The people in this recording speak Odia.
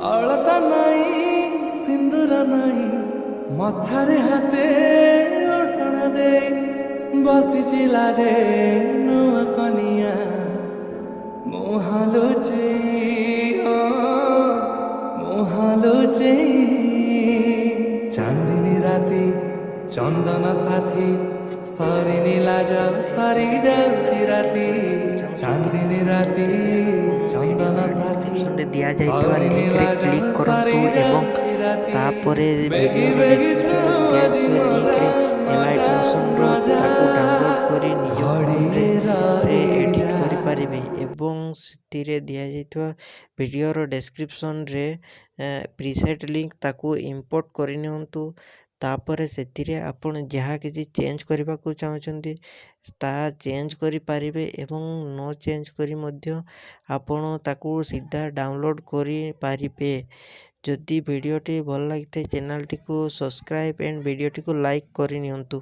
ଅଳତା ନାଇଁ ସିନ୍ଦୁର ନାଇଁ ମଥାରେ ହାତେ ଓଢ଼ଣା ଦେଇ ବସିଛି ଲାଜେ ନୂଆ କନିଆ ମୁହାଁଲୁଚେଇ ଚାନ୍ଦିନୀ ରାତି ଚନ୍ଦନ ସାଥୀ ସରିନି ଲାଜ ସରି ଯାଉଛି ରାତି ଚାନ୍ଦିନୀ ରାତି ଚନ୍ଦନ ସାଥୀ ଡେସ୍କ୍ରିପ୍ସନରେ ଦିଆଯାଇଥିବା ସରିନି ଲିଙ୍କରେ ଲାଜ କ୍ଲିକ୍ ସରି କରନ୍ତୁ ଏବଂ ଯାଉଛି ରାତି ତାପରେ ବେଗି ଭିଡ଼ିଓର ବେଗି ଡେସ୍କ୍ରିପ୍ସନରେ ଯାଉଛି ଦିଆଯାଇଥିବା ମୋ ଲିଙ୍କରେ ଏଲାଇଟ୍ ଯାନ ମୋସନ୍ର ମଜା ତାକୁ ଡାଉନଲୋଡ଼୍ କରି ନିଜ ଫୋନ୍ରେ ଘଡ଼ିରେ ଏଡ଼ିଟ୍ ରହିଯା। କରିପାରିବେ ଏବଂ ସେଥିରେ ଦିଆଯାଇଥିବା ଭିଡ଼ିଓର ଡେସ୍କ୍ରିପ୍ସନରେ ପ୍ରିସେଟ୍ ଲିଙ୍କ ତାକୁ ଇମ୍ପୋର୍ଟ କରିନିଅନ୍ତୁ। ତାପରେ ସେଥିରେ ଆପଣ ଯାହା କିଛି ଚେଞ୍ଜ କରିବାକୁ ଚାହୁଁଛନ୍ତି ତାହା ଚେଞ୍ଜ କରିପାରିବେ ଏବଂ ନ ଚେଞ୍ଜ କରି ମଧ୍ୟ ଆପଣ ତାକୁ ସିଧା ଡାଉନଲୋଡ଼୍ କରିପାରିବେ। ଯଦି ଭିଡ଼ିଓଟି ଭଲ ଲାଗିଥାଏ ଚ୍ୟାନେଲଟିକୁ ସବସ୍କ୍ରାଇବ୍ ଆଣ୍ଡ ଭିଡ଼ିଓଟିକୁ ଲାଇକ୍ କରିନିଅନ୍ତୁ।